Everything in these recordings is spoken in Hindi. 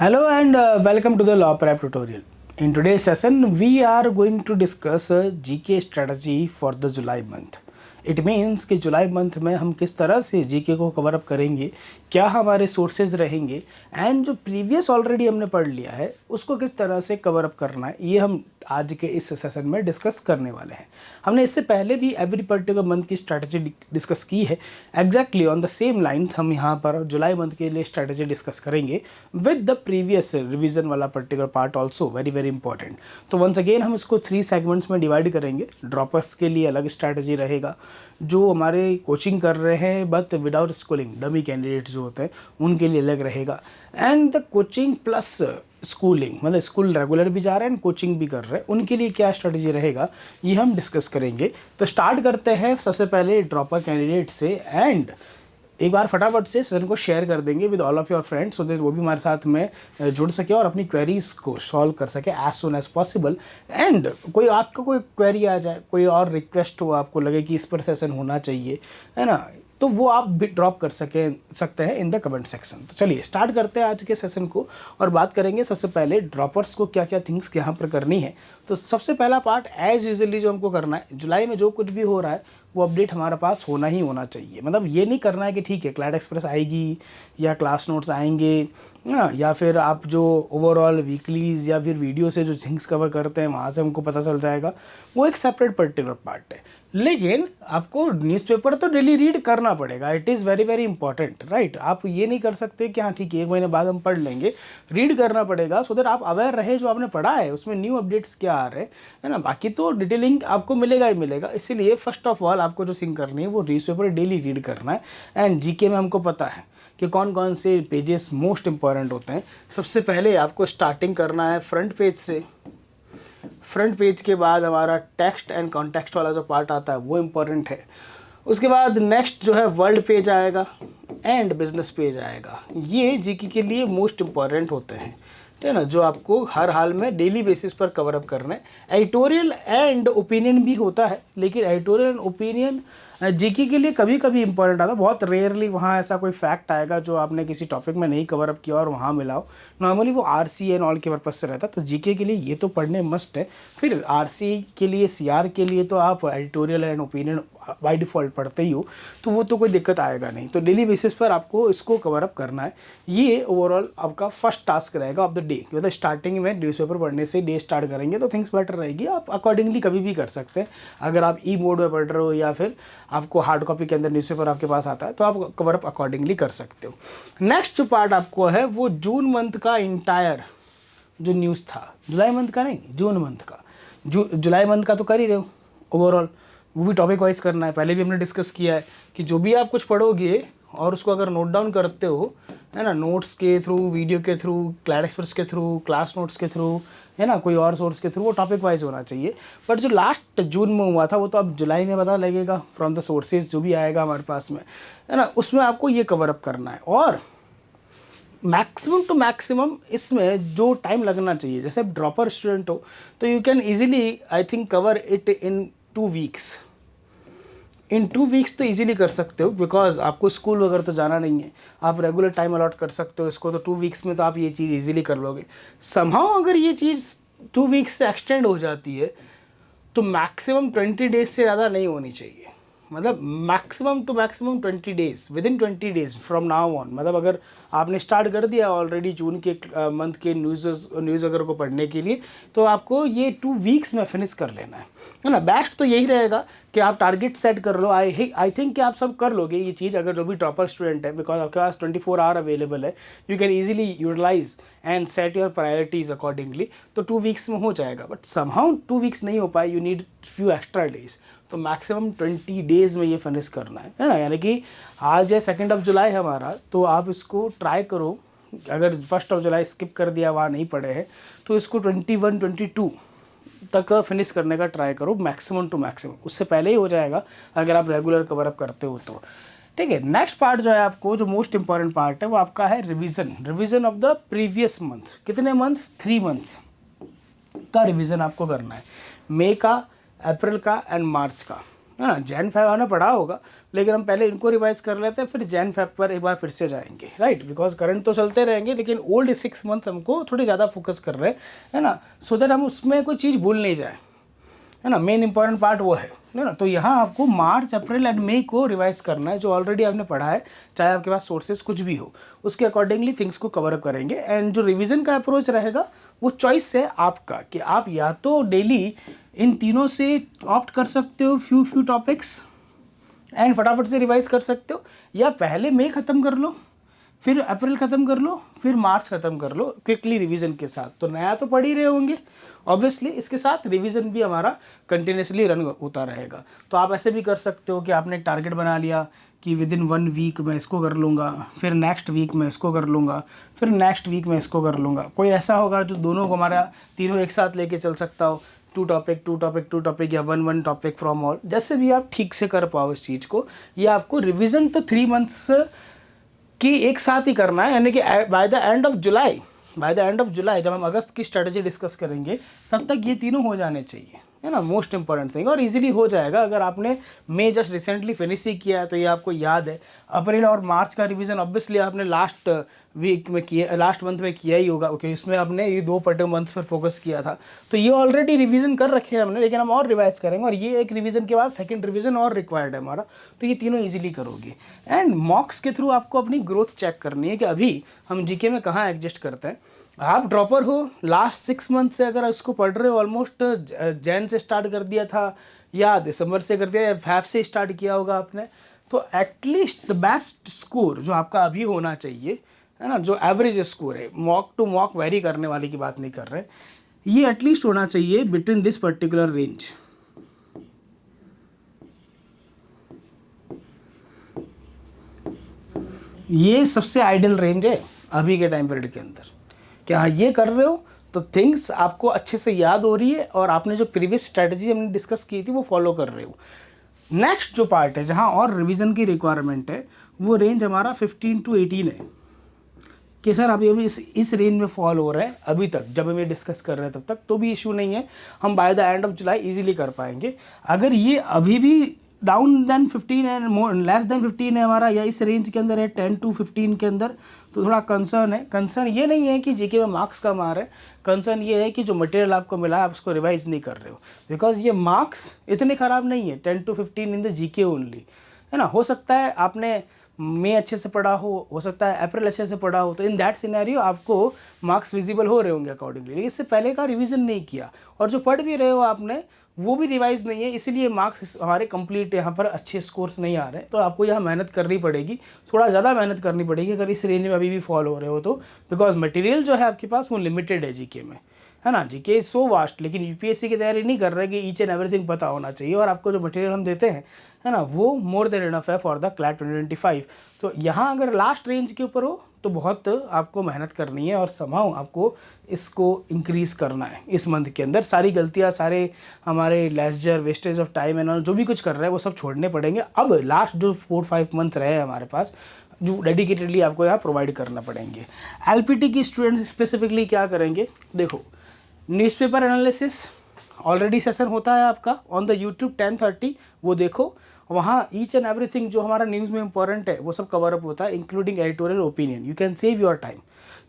Hello and welcome to the Law Prep tutorial. In today's session, we are going to discuss a GK strategy for the July month. It means कि जुलाई मंथ में हम किस तरह से जीके को कवर अप करेंगे, क्या हमारे सोर्सेज रहेंगे एंड जो प्रीवियस ऑलरेडी हमने पढ़ लिया है उसको किस तरह से कवर अप करना है, ये हम आज के इस सेशन में डिस्कस करने वाले हैं। हमने इससे पहले भी एवरी पर्टिकुलर मंथ की स्ट्रैटेजी डिस्कस की है। Exactly on the same lines हम यहाँ पर जुलाई मंथ के लिए स्ट्रैटेजी डिस्कस करेंगे विद द प्रीवियस रिवीजन वाला particular part also very very important. तो वंस अगेन हम इसको 3 सेगमेंट्स में डिवाइड करेंगे। ड्रॉपर्स के लिए अलग स्ट्रैटेजी रहेगा, जो हमारे कोचिंग कर रहे हैं but without schooling dummy candidates जो होते हैं उनके लिए अलग रहेगा, and the coaching plus schooling मतलब स्कूल रेगुलर भी जा रहे हैं कोचिंग भी कर रहे हैं उनके लिए क्या स्ट्रेटजी रहेगा ये हम डिस्कस करेंगे। तो स्टार्ट करते हैं सबसे पहले ड्रॉपर कैंडिडेट से, एंड एक बार फटाफट से सेशन को शेयर कर देंगे with all of your friends so that वो भी हमारे साथ में जुड़ सके और अपनी क्वेरीज को सॉल्व कर सके as soon as possible. And कोई आपका कोई क्वेरी आ जाए, कोई और रिक्वेस्ट हो, आपको लगे कि इस पर सेशन होना चाहिए, है ना, तो वो आप भी ड्रॉप कर सकते हैं इन द कमेंट सेक्शन। तो चलिए स्टार्ट करते हैं आज के सेशन को और बात करेंगे सबसे पहले ड्रॉपर्स को क्या क्या थिंग्स यहाँ पर करनी है। तो सबसे पहला पार्ट एज यूजुअली जो हमको करना है, जुलाई में जो कुछ भी हो रहा है वो अपडेट हमारे पास होना ही होना चाहिए। मतलब ये नहीं करना है कि ठीक है क्लैट एक्सप्रेस आएगी या क्लास नोट्स आएंगे या फिर आप जो ओवरऑल वीकलीज या फिर वीडियो से जो थिंग्स कवर करते हैं वहाँ से हमको पता चल जाएगा, वो एक सेपरेट पर्टिकुलर पार्ट है। लेकिन आपको न्यूज़पेपर तो डेली रीड करना पड़ेगा, it is very very important, right. आप ये नहीं कर सकते कि हाँ ठीक है 1 महीने बाद हम पढ़ लेंगे, रीड करना पड़ेगा सो दैट आप अवेयर रहे जो आपने पढ़ा है उसमें न्यू अपडेट्स क्या आ रहे हैं ना। बाकी तो डिटेलिंग आपको मिलेगा ही मिलेगा, इसीलिए फर्स्ट ऑफ ऑल आपको जो थिंग करनी है वो न्यूज़पेपर डेली रीड करना है। एंड जीके में हमको पता है कि कौन कौन से पेजेस मोस्ट इंपॉर्टेंट होते हैं। सबसे पहले आपको स्टार्टिंग करना है फ्रंट पेज से। फ्रंट पेज के बाद हमारा टेक्स्ट एंड कॉन्टेक्स्ट वाला जो पार्ट आता है वो इम्पॉर्टेंट है। उसके बाद नेक्स्ट जो है वर्ल्ड पेज आएगा एंड बिजनेस पेज आएगा। ये जीके के लिए मोस्ट इम्पॉर्टेंट होते हैं, ठीक है ना, जो आपको हर हाल में डेली बेसिस पर कवर अप करना है। एडिटोरियल एंड ओपिनियन भी होता है, लेकिन एडिटोरियल एंड ओपिनियन जीके के लिए कभी कभी इंपॉर्टेंट आता है, बहुत रेयरली वहाँ ऐसा कोई फैक्ट आएगा जो आपने किसी टॉपिक में नहीं कवर अप किया और वहाँ मिला हो। नॉर्मली वो आरसी एंड ऑल के पर्पज से रहता है, तो जीके के लिए ये तो पढ़ने मस्ट है। फिर आरसी के लिए सीआर के लिए तो आप editorial and opinion by default पढ़ते ही हो, तो वो तो कोई दिक्कत आएगा नहीं। तो डेली बेसिस पर आपको इसको कवर अप करना है। ये ओवरऑल आपका फर्स्ट टास्क रहेगा ऑफ द डे। मतलब स्टार्टिंग में न्यूज़पेपर पढ़ने से डे स्टार्ट करेंगे तो थिंग्स बेटर रहेगी। आप अकॉर्डिंगली कभी भी कर सकते हैं, अगर आप ई मोड में पढ़ रहे हो या फिर आपको हार्ड कॉपी के अंदर न्यूज़पेपर आपके पास आता है तो आप कवर अप अकॉर्डिंगली कर सकते हो। नेक्स्ट जो पार्ट आपको है वो जून मंथ का इंटायर जो न्यूज़ था, जुलाई मंथ का नहीं, जून मंथ का। जुलाई मंथ का तो कर ही रहे हो ओवरऑल, वो भी टॉपिक वाइज करना है। पहले भी हमने डिस्कस किया है कि जो भी आप कुछ पढ़ोगे और उसको अगर नोट डाउन करते हो, है ना, नोट्स के थ्रू, वीडियो के थ्रू, क्लैट एक्सप्रेस के थ्रू, क्लास नोट्स के थ्रू, है ना, कोई और सोर्स के थ्रू, वो टॉपिक वाइज होना चाहिए। बट जो लास्ट जून में हुआ था वो तो अब जुलाई में पता लगेगा फ्रॉम द सोर्सेज जो भी आएगा हमारे पास में, है ना, उसमें आपको ये कवर अप करना है। और मैक्सिमम टू मैक्सिमम इसमें जो टाइम लगना चाहिए, जैसे आप ड्रॉपर स्टूडेंट हो तो you can easily I think cover it in 2 weeks. In 2 weeks तो इजीली कर सकते हो, बिकॉज आपको स्कूल वगैरह तो जाना नहीं है, आप रेगुलर टाइम अलॉट कर सकते हो इसको, तो 2 वीक्स में तो आप ये चीज़ इजीली कर लोगे। समहाउ अगर ये चीज़ 2 वीक्स से एक्सटेंड हो जाती है तो मैक्सिमम 20 डेज से ज़्यादा नहीं होनी चाहिए। मतलब maximum to maximum 20 days, within 20 days from now on. मतलब अगर आपने स्टार्ट कर दिया ऑलरेडी जून के मंथ के न्यूज़ वगैरह को पढ़ने के लिए, तो आपको ये 2 वीक्स में फिनिश कर लेना है ना। बेस्ट तो यही रहेगा कि आप टारगेट सेट कर लो। आई थिंक कि आप सब कर लोगे ये चीज़, अगर जो भी टॉपर स्टूडेंट है, बिकॉज आपके पास 24 आवर अवेलेबल है, you can easily utilise and set your priorities accordingly. तो 2 वीक्स में हो जाएगा, बट समहाउ 2 वीक्स नहीं हो पाए, you need few extra days. तो मैक्सिमम 20 डेज़ में ये फिनिश करना है ना। यानी कि आज है 2 जुलाई हमारा, तो आप इसको ट्राई करो। अगर 1 जुलाई स्किप कर दिया, वहाँ नहीं पढ़े हैं, तो इसको 21, 22 तक फिनिश करने का ट्राई करो मैक्सिमम टू मैक्सिमम। उससे पहले ही हो जाएगा अगर आप रेगुलर कवर अप करते हो तो, ठीक है। नेक्स्ट पार्ट जो है आपको, जो मोस्ट इंपॉर्टेंट पार्ट है, वो आपका है revision of the previous month. कितने मंथ्स? 3 मंथ्स का रिवीजन आपको करना है, मई का, अप्रैल का एंड मार्च का, है ना। जैन फेब हमने पढ़ा होगा, लेकिन हम पहले इनको रिवाइज कर लेते हैं, फिर जैन फेब पर एक बार फिर से जाएंगे, राइट। बिकॉज करंट तो चलते रहेंगे, लेकिन ओल्ड 6 मंथ्स हमको थोड़ी ज़्यादा फोकस कर रहे हैं, है ना, सो दैट हम उसमें कोई चीज़ भूल नहीं जाए, है ना। मेन इंपॉर्टेंट पार्ट वो है ना। तो यहाँ आपको मार्च, अप्रैल एंड मई को रिवाइज करना है, जो ऑलरेडी आपने पढ़ा है, चाहे आपके पास सोर्सेज कुछ भी हो, उसके अकॉर्डिंगली थिंग्स को कवर अप करेंगे। एंड जो रिवीजन का अप्रोच रहेगा वो चॉइस है आपका, कि आप या तो डेली इन तीनों से ऑप्ट कर सकते हो फ्यू टॉपिक्स एंड फटाफट से रिवाइज कर सकते हो, या पहले मई ख़त्म कर लो, फिर अप्रैल ख़त्म कर लो, फिर मार्च ख़त्म कर लो क्विकली रिवीजन के साथ। तो नया तो पढ़ ही रहे होंगे ऑब्वियसली, इसके साथ रिवीजन भी हमारा कंटिन्यूसली रन होता रहेगा। तो आप ऐसे भी कर सकते हो कि आपने टारगेट बना लिया कि विद इन 1 वीक मैं इसको कर लूँगा, फिर नेक्स्ट वीक में इसको कर लूँगा, फिर नेक्स्ट वीक में इसको कर लूँगा। कोई ऐसा होगा जो दोनों को हमारा तीनों एक साथ लेके चल सकता हो, 2 टॉपिक या 1 टॉपिक फ्रॉम ऑल, जैसे भी आप ठीक से कर पाओ इस चीज़ को। ये आपको रिविज़न तो 3 मंथ्स की एक साथ ही करना है, यानी कि by the end of July, जब हम अगस्त की स्ट्रेटजी डिस्कस करेंगे, तब तक ये तीनों हो जाने चाहिए, है ना। मोस्ट इंपॉर्टेंट थिंग, और इजीली हो जाएगा अगर आपने मई जस्ट रिसेंटली फिनिश ही किया है तो ये आपको याद है। अप्रैल और मार्च का रिवीजन ऑब्वियसली आपने लास्ट मंथ में किया ही होगा, क्योंकि इसमें आपने ये 2 पर्टिकुलर मंथ्स पर फोकस किया था, तो ये ऑलरेडी रिवीजन कर रखे हैं हमने, लेकिन हम और रिवाइज करेंगे, और ये एक रिवीजन के बाद सेकंड रिवीजन और रिक्वायर्ड है हमारा। तो ये तीनों इजीली करोगे। एंड मॉक्स के थ्रू आपको अपनी ग्रोथ चेक करनी है कि अभी हम जीके में कहाँ एडजस्ट करते हैं। आप ड्रॉपर हो, लास्ट 6 मंथ से अगर इसको पढ़ रहे हो, ऑलमोस्ट जैन से स्टार्ट कर दिया था या दिसंबर से कर दिया या फैब से स्टार्ट किया होगा आपने, तो एटलीस्ट द बेस्ट स्कोर जो आपका अभी होना चाहिए, है ना, जो एवरेज स्कोर है, मॉक टू मॉक वेरी करने वाली की बात नहीं कर रहे, ये एटलीस्ट होना चाहिए बिटवीन दिस पर्टिकुलर रेंज। ये सबसे आइडियल रेंज है अभी के टाइम पीरियड के अंदर। क्या ये कर रहे हो तो थिंग्स आपको अच्छे से याद हो रही है, और आपने जो प्रीवियस स्ट्रैटेजी हमने डिस्कस की थी वो फॉलो कर रहे हो। नेक्स्ट जो पार्ट है जहाँ और रिवीजन की रिक्वायरमेंट है, वो रेंज हमारा 15 to 18 है, कि सर अभी इस रेंज में फॉल हो रहा है अभी तक, जब हम ये डिस्कस कर रहे हैं तब तक तो भी इशू नहीं है, हम by the end of July easily कर पाएंगे। अगर ये अभी भी डाउन देन 15 है, मोर लेस देन 15 है हमारा, या इस रेंज के अंदर है 10 to 15 के अंदर, तो थोड़ा कंसर्न है। कंसर्न ये नहीं है कि जीके में मार्क्स कम आ रहे हैं, कंसर्न ये है कि जो मटेरियल आपको मिला है आप उसको रिवाइज नहीं कर रहे हो, बिकॉज ये मार्क्स इतने ख़राब नहीं है, 10 to 15 in the GK only, है ना। हो सकता है आपने मई अच्छे से पढ़ा हो सकता है अप्रैल अच्छे से पढ़ा हो, तो इन दैट सिनेरियो आपको मार्क्स विजिबल हो रहे होंगे अकॉर्डिंगली, लेकिन इससे पहले का रिवीजन नहीं किया, और जो पढ़ भी रहे हो आपने वो भी रिवाइज नहीं है, इसलिए मार्क्स हमारे कंप्लीट यहाँ पर अच्छे स्कोर्स नहीं आ रहे। तो आपको यहाँ मेहनत करनी पड़ेगी, थोड़ा ज़्यादा मेहनत करनी पड़ेगी अगर इस रेंज में अभी भी फॉल हो रहे हो तो, बिकॉज मटेरियल जो है आपके पास वो लिमिटेड है जीके में, है ना। जीके इज सो वास्ट, लेकिन यूपीएससी की तैयारी नहीं कर रहे कि ईच एंड एवरीथिंग पता होना चाहिए, और आपको जो मटेरियल हम देते हैं, है ना, वो मोर देन इनफ है फॉर द क्लैट 2025। तो यहाँ अगर लास्ट रेंज के ऊपर हो तो बहुत आपको मेहनत करनी है, और समहाउ आपको इसको इंक्रीज़ करना है इस मंथ के अंदर। सारी गलतियाँ, सारे हमारे leisure wastage of time and all जो भी कुछ कर रहे हैं वो सब छोड़ने पड़ेंगे। अब लास्ट जो 4-5 मंथ रहे हैं हमारे पास, जो डेडिकेटेडली आपको यहाँ प्रोवाइड करना पड़ेंगे। एलपीटी की स्टूडेंट्स स्पेसिफिकली क्या करेंगे, देखो न्यूज़पेपर एनालिसिस ऑलरेडी सेशन होता है आपका ऑन द यूट्यूब 10:30, वो देखो, वहाँ ईच एंड एवरीथिंग जो हमारा न्यूज़ में इंपॉर्टेंट है वो सब कवर अप होता है, including editorial opinion. You can save your time,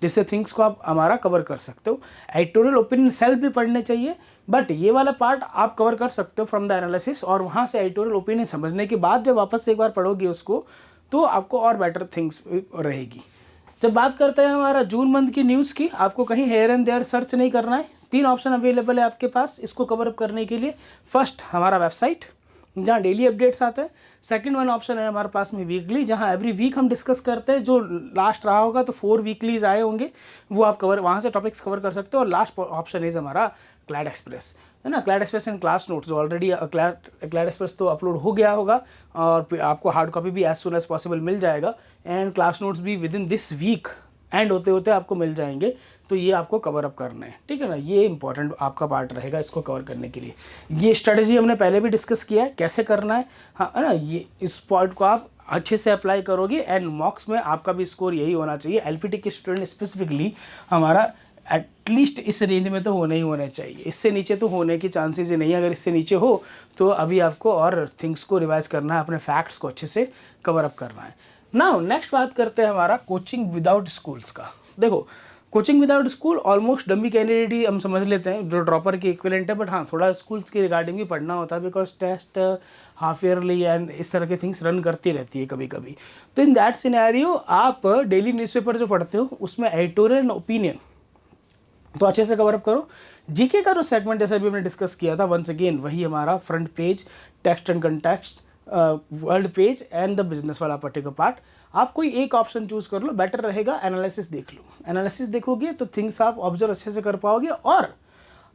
जिससे थिंग्स को आप हमारा कवर कर सकते हो। एडिटोरियल ओपिनियन सेल्फ भी पढ़ने चाहिए, बट ये वाला पार्ट आप कवर कर सकते हो फ्रॉम द एनालिसिस, और वहाँ से एडिटोरियल ओपिनियन समझने के बाद जब वापस से एक बार पढ़ोगे उसको, तो आपको और बेटर थिंग्स रहेगी। जब बात करते हैं हमारा जून मंथ की न्यूज़ की, आपको कहीं हेयर एंड देयर सर्च नहीं करना है। 3 ऑप्शन अवेलेबल है आपके पास इसको कवर अप करने के लिए। फर्स्ट हमारा वेबसाइट जहाँ डेली अपडेट्स आते हैं, सेकंड वन ऑप्शन है हमारे पास में वीकली, जहाँ एवरी वीक हम डिस्कस करते हैं, जो लास्ट रहा होगा तो 4 वीकलीज आए होंगे वो आप कवर वहाँ से टॉपिक्स कवर कर सकते हो। और लास्ट ऑप्शन इज़ हमारा क्लैड एक्सप्रेस, है ना, CLAT Express and class notes, जो ऑलरेडी क्लैड एक्सप्रेस तो अपलोड हो गया होगा, और आपको हार्ड कॉपी भी एज सुन एज पॉसिबल मिल जाएगा, एंड क्लास नोट्स भी within this weekend होते होते आपको मिल जाएंगे। तो ये आपको कवर अप करना है, ठीक है ना, ये इंपॉर्टेंट आपका पार्ट रहेगा इसको कवर करने के लिए। ये स्ट्रेटजी हमने पहले भी डिस्कस किया है कैसे करना है, हाँ, है ना। ये इस पॉइंट को आप अच्छे से अप्लाई करोगे, एंड मॉक्स में आपका भी स्कोर यही होना चाहिए। एलपीटी के स्टूडेंट स्पेसिफिकली हमारा एटलीस्ट इस रेंज में तो होने ही होने चाहिए, इससे नीचे तो होने की चांसेस ही नहीं है। अगर इससे नीचे हो तो अभी आपको और थिंग्स को रिवाइज करना है, अपने फैक्ट्स को अच्छे से कवर अप करना है। नाउ नेक्स्ट बात करते हैं हमारा कोचिंग विदाउट स्कूल्स का। देखो, coaching without school almost dummy candidate ही हम समझ लेते हैं, जो ड्रॉपर की इक्विवेलेंट है, बट हाँ थोड़ा स्कूल्स के रिगार्डिंग भी पढ़ना होता है, because test half yearly and इस तरह के थिंग्स रन करती रहती है कभी कभी। तो इन दैट सिनेरियो आप डेली न्यूज़पेपर जो पढ़ते हो उसमें एडिटोरियल एंड ओपिनियन तो अच्छे से कवर अप करो। जीके का जो सेगमेंट जैसे अभी हमने डिस्कस किया था, वंस अगेन वही हमारा front page, text and context, world page and the business वाला पर्टिकुलर पार्ट, आप कोई एक ऑप्शन चूज कर लो, बेटर रहेगा। एनालिसिस देख लो, एनालिसिस देखोगे तो थिंग्स आप ऑब्जर्व अच्छे से कर पाओगे और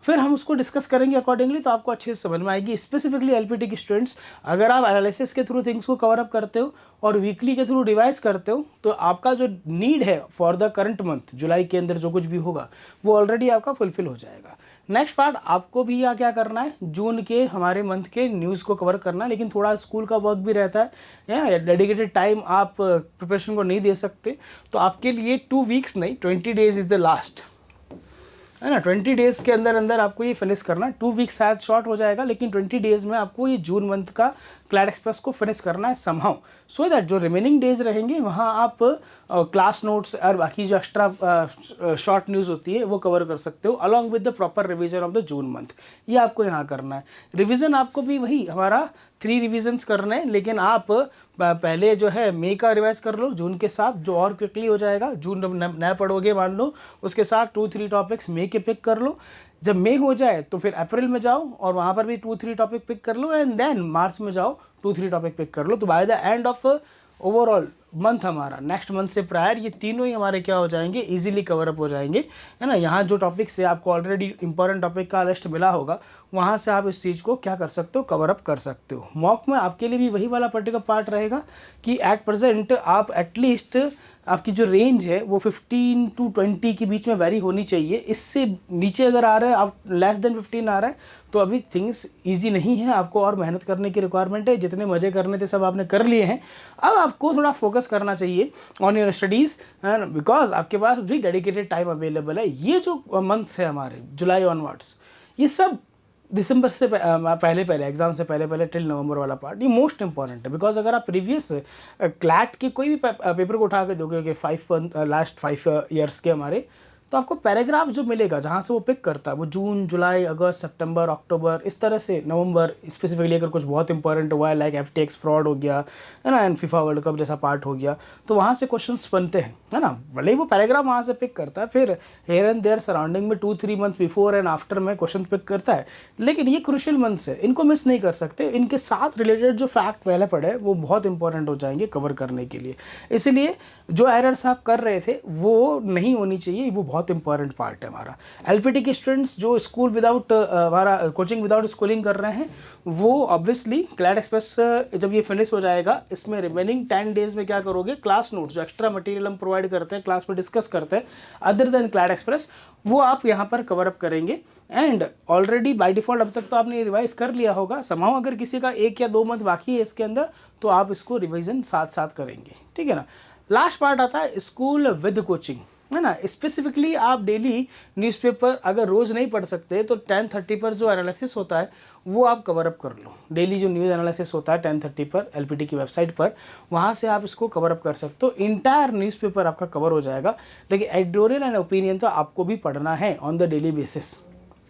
फिर हम उसको डिस्कस करेंगे अकॉर्डिंगली, तो आपको अच्छे से समझ में आएगी। स्पेसिफिकली एलपीटी की स्टूडेंट्स, अगर आप एनालिसिस के थ्रू थिंग्स को कवर अप करते हो और वीकली के थ्रू रिवाइज करते हो, तो आपका जो नीड है फॉर द करंट मंथ जुलाई के अंदर जो कुछ भी होगा वो ऑलरेडी आपका फुलफिल हो जाएगा। नेक्स्ट पार्ट आपको भी यहाँ क्या करना है, जून के हमारे मंथ के न्यूज़ को कवर करना है, लेकिन थोड़ा स्कूल का वर्क भी रहता है या डेडिकेटेड टाइम आप प्रिपरेशन को नहीं दे सकते, तो आपके लिए 2 वीक्स नहीं 20 डेज इज़ द लास्ट, है ना। 20 डेज़ के अंदर अंदर आपको ये फिनिश करना। 2 वीक शायद शॉर्ट हो जाएगा, लेकिन 20 डेज़ में आपको ये जून मंथ का क्लैड एक्सप्रेस को फिनिश करना है समहाउ, सो दैट जो रिमेनिंग डेज रहेंगे वहाँ आप क्लास नोट्स और बाकी जो एक्स्ट्रा शॉर्ट न्यूज़ होती है वो कवर कर सकते हो along with the proper revision of the June month. ये आपको यहाँ करना है। रिवीजन आपको भी वही हमारा 3 रिविजन्स करने हैं, लेकिन आप पहले जो है मई का रिवाइज कर लो जून के साथ, जो और क्विकली हो जाएगा। जून नया पढ़ोगे मान लो, उसके साथ 2-3 टॉपिक्स मई के पिक कर लो। जब मई हो जाए तो फिर अप्रैल में जाओ और वहाँ पर भी 2-3 टॉपिक पिक कर लो, एंड देन मार्च में जाओ 2-3 टॉपिक पिक कर लो। तो by the end of overall month हमारा नेक्स्ट मंथ से प्रायर ये तीनों ही हमारे क्या हो जाएंगे, इजीली कवर अप हो जाएंगे, है ना। यहाँ जो टॉपिक से आपको ऑलरेडी इंपॉर्टेंट टॉपिक का लिस्ट मिला होगा, वहाँ से आप इस चीज़ को क्या कर सकते हो, कवर अप कर सकते हो। मॉक में आपके लिए भी वही वाला पर्टिकुलर पार्ट रहेगा कि एट प्रेजेंट आप एटलीस्ट आपकी जो रेंज है वो 15 to 20 के बीच में वेरी होनी चाहिए। इससे नीचे अगर आ रहा है, आप लेस देन 15 आ रहा है, तो अभी थिंग्स इजी नहीं है, आपको और मेहनत करने की रिक्वायरमेंट है। जितने मज़े करने थे सब आपने कर लिए हैं, अब आपको थोड़ा फोकस करना चाहिए ऑन योर स्टडीज़, बिकॉज आपके पास भी डेडिकेटेड टाइम अवेलेबल है। ये जो मंथ्स है हमारे जुलाई ऑनवर्ड्स, ये सब दिसंबर से पहले एग्जाम से पहले टिल नवंबर वाला पार्ट, ये मोस्ट इंपॉर्टेंट है। बिकॉज अगर आप प्रीवियस क्लैट के कोई भी पेपर को उठा के दोगे कि लास्ट 5 ईयर्स के हमारे, तो आपको पैराग्राफ जो मिलेगा जहाँ से वो पिक करता है, वो जून, जुलाई, अगस्त, सितंबर, अक्टूबर, इस तरह से नवंबर स्पेसिफिकली अगर कुछ बहुत इंपॉर्टेंट हुआ है लाइक FTX फ्रॉड हो गया, है ना, एंड फीफा वर्ल्ड कप जैसा पार्ट हो गया, तो वहाँ से क्वेश्चंस बनते हैं, है ना। भले ही वो पैराग्राफ वहाँ से पिक करता है, फिर हेयर एंड देयर सराउंडिंग में 2-3 मंथ्स बिफोर एंड आफ्टर में क्वेश्चन पिक करता है, लेकिन ये क्रूशियल मंथ्स है, इनको मिस नहीं कर सकते। इनके साथ रिलेटेड जो फैक्ट पहले पढ़े वो बहुत इंपॉर्टेंट हो जाएंगे कवर करने के लिए। इसलिए जो एरर्स आप कर रहे थे वो नहीं होनी चाहिए, वो बहुत इंपॉर्टेंट पार्ट है हमारा। एलपीटी के स्टूडेंट्स जो स्कूल विदाउट हमारा कोचिंग विदाउट स्कूलिंग कर रहे हैं, वो ऑब्वियसली क्लैड एक्सप्रेस जब ये फिनिश हो जाएगा, इसमें रिमेनिंग 10 डेज में क्या करोगे, क्लास नोट्स जो एक्स्ट्रा मटेरियल हम प्रोवाइड करते हैं, क्लास में डिस्कस करते हैं अदर देन क्लैड एक्सप्रेस, वो आप यहाँ पर कवर अप करेंगे। एंड ऑलरेडी बाय डिफ़ॉल्ट अब तक तो आपने रिवाइज कर लिया होगा। समाओ अगर किसी का 1 या 2 मंथ बाकी है इसके अंदर, तो आप इसको रिविजन साथ साथ करेंगे, ठीक है ना। लास्ट पार्ट आता है स्कूल विद कोचिंग, है ना। स्पेसिफिकली आप डेली न्यूज़पेपर अगर रोज़ नहीं पढ़ सकते तो 10:30 पर जो एनालिसिस होता है वो आप कवर अप कर लो। डेली जो न्यूज़ एनालिसिस होता है 10:30 पर एलपीटी की वेबसाइट पर, वहाँ से आप इसको कवर अप कर सकते हो। इंटायर न्यूज़पेपर आपका कवर हो जाएगा, लेकिन एडिटोरियल एंड ओपिनियन तो आपको भी पढ़ना है ऑन द डेली बेसिस,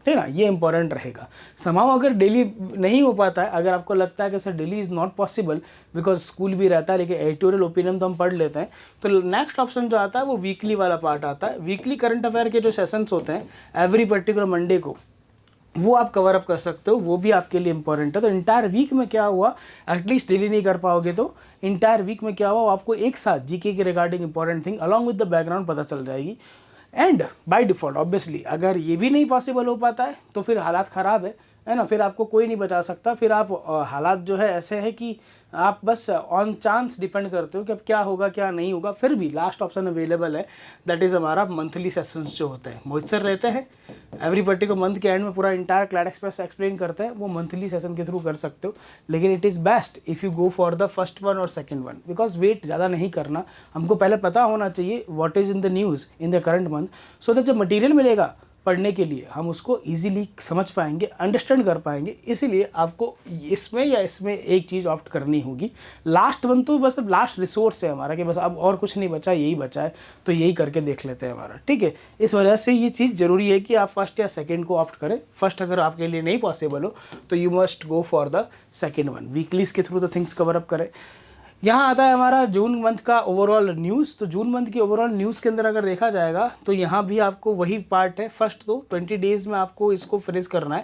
ठीक है ना। ये इंपॉर्टेंट रहेगा। समाओ अगर डेली नहीं हो पाता है, अगर आपको लगता है कि sir daily is not possible because school भी रहता है, लेकिन एडिटोरियल ओपिनियन तो हम पढ़ लेते हैं, तो नेक्स्ट ऑप्शन जो आता है वो वीकली वाला पार्ट आता है। वीकली करंट अफेयर के जो सेशंस होते हैं एवरी पर्टिकुलर मंडे को, वो आप कवर अप कर सकते हो, वो भी आपके लिए इंपॉर्टेंट है। तो इंटायर वीक में क्या हुआ, एटलीस्ट डेली नहीं कर पाओगे तो इंटायर वीक में क्या हुआ, आपको एक साथ जीके के regarding important thing along with the background पता चल जाएगी। एंड बाय डिफ़ॉल्ट ऑब्वियसली अगर ये भी नहीं पॉसिबल हो पाता है तो फिर हालात ख़राब है, है ना, फिर आपको कोई नहीं बचा सकता। फिर आप हालात जो है ऐसे हैं कि आप बस ऑन चांस डिपेंड करते हो कि अब क्या होगा क्या नहीं होगा। फिर भी लास्ट ऑप्शन अवेलेबल है, दैट इज़ हमारा मंथली सेशंस जो होते हैं। मोहित सर रहते हैं एवरी पर्टिकुलर मंथ के एंड में, पूरा इंटायर क्लैड एक्सप्रेस एक्सप्लेन करते हैं, वो मंथली सेशन के थ्रू कर सकते हो। लेकिन it is best if you go for the first one और सेकंड वन, बिकॉज वेट ज़्यादा नहीं करना, हमको पहले पता होना चाहिए what is in the news in the current month, so that जब मटीरियल मिलेगा पढ़ने के लिए हम उसको इजीली समझ पाएंगे, अंडरस्टैंड कर पाएंगे। इसीलिए आपको इसमें या इसमें एक चीज़ ऑप्ट करनी होगी। लास्ट वन तो बस लास्ट रिसोर्स है हमारा, कि बस अब और कुछ नहीं बचा, यही बचा है तो यही करके देख लेते हैं हमारा, ठीक है। इस वजह से ये चीज़ ज़रूरी है कि आप फर्स्ट या सेकेंड को ऑप्ट करें। फर्स्ट अगर आपके लिए नहीं पॉसिबल हो तो you must go for the second one. Weeklies के थ्रू तो थिंग्स कवर अप करें। यहाँ आता है हमारा जून मंथ का ओवरऑल न्यूज़। तो जून मंथ की ओवरऑल न्यूज़ के अंदर अगर देखा जाएगा तो यहाँ भी आपको वही पार्ट है। फर्स्ट तो 20 डेज़ में आपको इसको फिनिश करना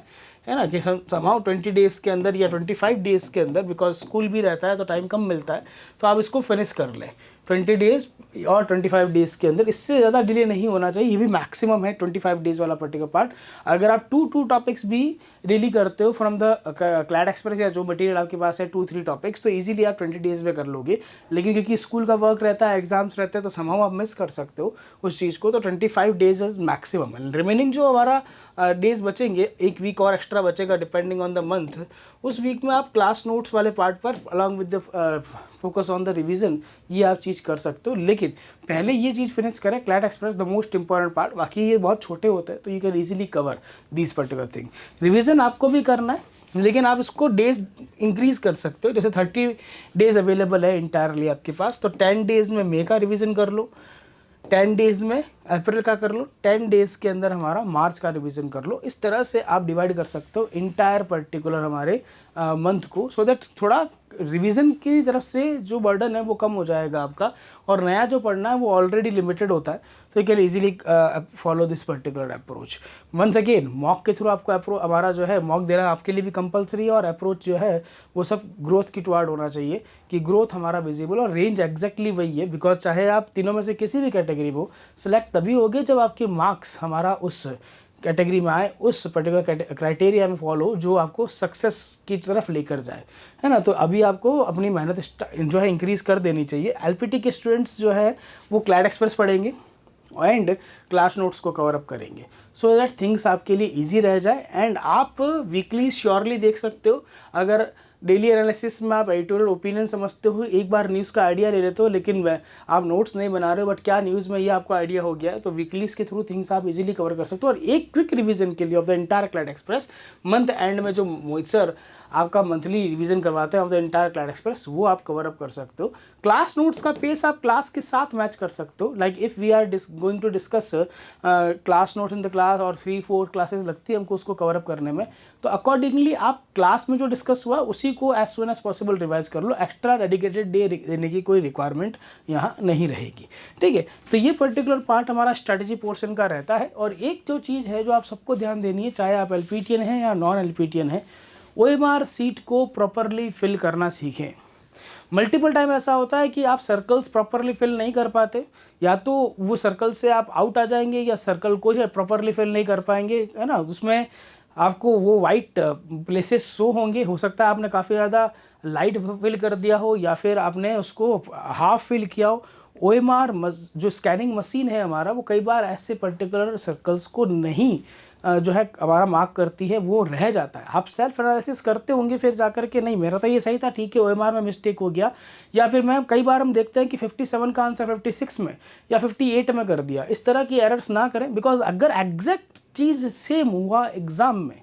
है ना, कि समाउ 20 डेज़ के अंदर या 25 डेज़ के अंदर, बिकॉज स्कूल भी रहता है तो टाइम कम मिलता है, तो आप इसको फिनिश कर लें 20 डेज़ और 25 डेज़ के अंदर। इससे ज़्यादा डिले नहीं होना चाहिए, ये भी मैक्सिमम है 25 डेज़ वाला पर्टिकुलर पार्ट। अगर आप 2 टॉपिक्स भी डेली करते हो फ्रॉम द क्लैड एक्सप्रेस, या जो मटेरियल आपके पास है 2-3 टॉपिक्स, तो इजीली आप 20 डेज़ में कर लोगे। लेकिन क्योंकि स्कूल का वर्क रहता है, एग्जाम्स रहते हैं, तो समहाउ आप मिस कर सकते हो उस चीज़ को। तो 25 डेज इज मैक्सिमम। रिमेनिंग जो हमारा डेज बचेंगे, एक वीक और एक्स्ट्रा बचेगा डिपेंडिंग ऑन द मंथ, उस वीक में आप क्लास नोट्स वाले पार्ट पर along with the focus on the revision ये आप चीज़ कर सकते हो। लेकिन पहले ये चीज़ फिनिश करें, clad express the most important part. बाकी ये बहुत छोटे होते हैं तो you can easily cover this particular thing. Revision आपको भी करना है, लेकिन आप इसको डेज इंक्रीज़ कर सकते हो। जैसे 30 डेज़ अवेलेबल है इंटायरली आपके पास, तो 10 डेज़ में मई का रिवीजन कर लो, 10 डेज़ में अप्रैल का कर लो, 10 डेज़ के अंदर हमारा मार्च का रिवीजन कर लो। इस तरह से आप डिवाइड कर सकते हो इंटायर पर्टिकुलर हमारे मंथ को, सो दैट थोड़ा रिवीजन की तरफ से जो बर्डन है वो कम हो जाएगा आपका, और नया जो पढ़ना है वो ऑलरेडी लिमिटेड होता है, तो you can easily follow this particular approach. Once again mock के थ्रू आपको हमारा जो है मॉक देना आपके लिए भी कंपलसरी है, और अप्रोच जो है वो सब ग्रोथ की टुवार्ड होना चाहिए, कि ग्रोथ हमारा विजिबल, और रेंज एग्जैक्टली वही है। बिकॉज चाहे आप तीनों में से किसी भी कैटेगरी को सिलेक्ट तभी होगे जब आपके मार्क्स हमारा उस कैटेगरी में आए, उस पर्टिकुलर क्राइटेरिया में फॉलो जो आपको सक्सेस की तरफ लेकर जाए, है ना। तो अभी आपको अपनी मेहनत जो है इंक्रीज़ कर देनी चाहिए। एलपीटी के स्टूडेंट्स जो है वो क्लैड एक्सप्रेस पढ़ेंगे एंड क्लास नोट्स को कवर अप करेंगे, सो दैट थिंग्स आपके लिए ईजी रह जाए। एंड आप वीकली श्योरली देख सकते हो, अगर डेली एनालिसिस में आप एडिटोरियल ओपिनियन समझते हो, एक बार न्यूज़ का आइडिया ले लेते हो, लेकिन आप नोट्स नहीं बना रहे हो, बट क्या न्यूज़ में ये आपको आइडिया हो गया है, तो वीकलीज के थ्रू थिंग्स आप इजीली कवर कर सकते हो। और एक क्विक रिवीजन के लिए of the entire CLAT Express, month end में जो मोहित सर आपका मंथली रिवीजन करवाते हैं of the entire CLAT Express, वो आप कवर अप कर सकते हो। क्लास नोट्स का पेस आप क्लास के साथ मैच कर सकते हो। Like if we are going to discuss class notes in the class, और 3-4 क्लासेस लगती है हमको उसको कवर अप करने में, तो अकॉर्डिंगली आप क्लास में जो डिस्कस हुआ उसी को as soon as possible revise कर लो। एक्स्ट्रा डेडिकेटेड डे देने की कोई रिक्वायरमेंट यहाँ नहीं रहेगी, ठीक है। तो ये पर्टिकुलर पार्ट हमारा स्ट्रैटेजी पोर्शन का रहता है। और एक जो चीज़ है जो आप सबको ध्यान देनी है, चाहे आप एलपीटीएन हैं या नॉन एलपीटीएन है, ओएमआर सीट को प्रॉपरली फिल करना सीखें। मल्टीपल टाइम ऐसा होता है कि आप सर्कल्स प्रॉपरली फिल नहीं कर पाते, या तो वो सर्कल से आप आउट आ जाएंगे, या सर्कल को ही प्रॉपरली फिल नहीं कर पाएंगे, है ना। उसमें आपको वो वाइट प्लेसेस शो होंगे, हो सकता है आपने काफ़ी ज़्यादा लाइट फिल कर दिया हो, या फिर आपने उसको हाफ फिल किया हो। ओएमआर जो स्कैनिंग मशीन है हमारा, वो कई बार ऐसे पर्टिकुलर सर्कल्स को नहीं जो है हमारा मार्क करती है, वो रह जाता है। आप सेल्फ एनालिसिस करते होंगे फिर जाकर के, नहीं मेरा तो ये सही था, ठीक है, ओएमआर में मिस्टेक हो गया, या फिर मैं कई बार हम देखते हैं कि 57 का आंसर 56 में या 58 में कर दिया। इस तरह की एरर्स ना करें, बिकॉज अगर एग्जैक्ट चीज़ सेम हुआ एग्ज़ाम में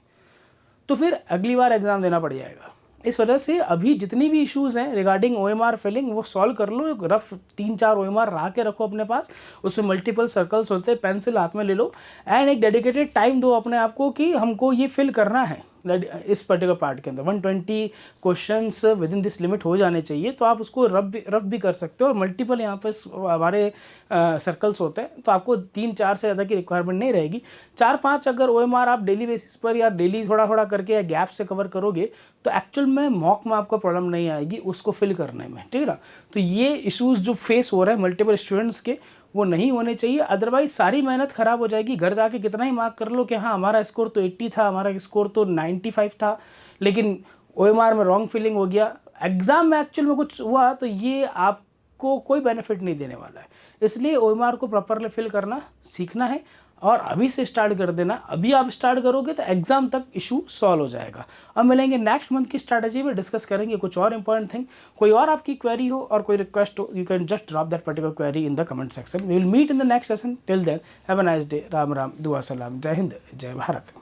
तो फिर अगली बार एग्ज़ाम देना पड़ जाएगा। इस वजह से अभी जितनी भी इश्यूज़ हैं रिगार्डिंग ओएमआर फिलिंग, वो सॉल्व कर लो। एक रफ 3-4 ओएमआर रहा के रखो अपने पास, उसमें मल्टीपल सर्कल्स होते हैं, पेंसिल हाथ में ले लो, एंड एक डेडिकेटेड टाइम दो अपने आप को कि हमको ये फिल करना है इस पर्टिकुलर पार्ट के अंदर। 120 questions with in this limit हो जाने चाहिए, तो आप उसको रफ भी कर सकते हो। और मल्टीपल यहाँ पे हमारे सर्कल्स होते हैं, तो आपको 3-4 से ज़्यादा की रिक्वायरमेंट नहीं रहेगी। 4-5 अगर ओएमआर आप डेली बेसिस पर या डेली थोड़ा थोड़ा करके या गैप से कवर करोगे, तो एक्चुअल में मॉक में आपको प्रॉब्लम नहीं आएगी उसको फिल करने में, ठीक है ना। तो ये इशूज़ जो फेस हो रहे हैं मल्टीपल स्टूडेंट्स के, वो नहीं होने चाहिए, अदरवाइज सारी मेहनत ख़राब हो जाएगी। घर जाके कितना ही मार्क कर लो कि हाँ हमारा स्कोर तो 80 था, हमारा स्कोर तो 95 था, लेकिन OMR में रॉन्ग फिलिंग हो गया, एग्ज़ाम में एक्चुअल में कुछ हुआ, तो ये आपको कोई बेनिफिट नहीं देने वाला है। इसलिए OMR को प्रॉपरली फिल करना सीखना है और अभी से स्टार्ट कर देना। अभी आप स्टार्ट करोगे तो एग्जाम तक इशू सॉल्व हो जाएगा। अब मिलेंगे नेक्स्ट मंथ की स्ट्रैटेजी में, डिस्कस करेंगे कुछ और इंपॉर्टेंट थिंग। कोई और आपकी क्वेरी हो और कोई रिक्वेस्ट हो, you can just drop that particular query in the comment section. We will meet in the next session. Till then have a nice day. Ram Ram, दुआ सलाम, जय हिंद, जय भारत।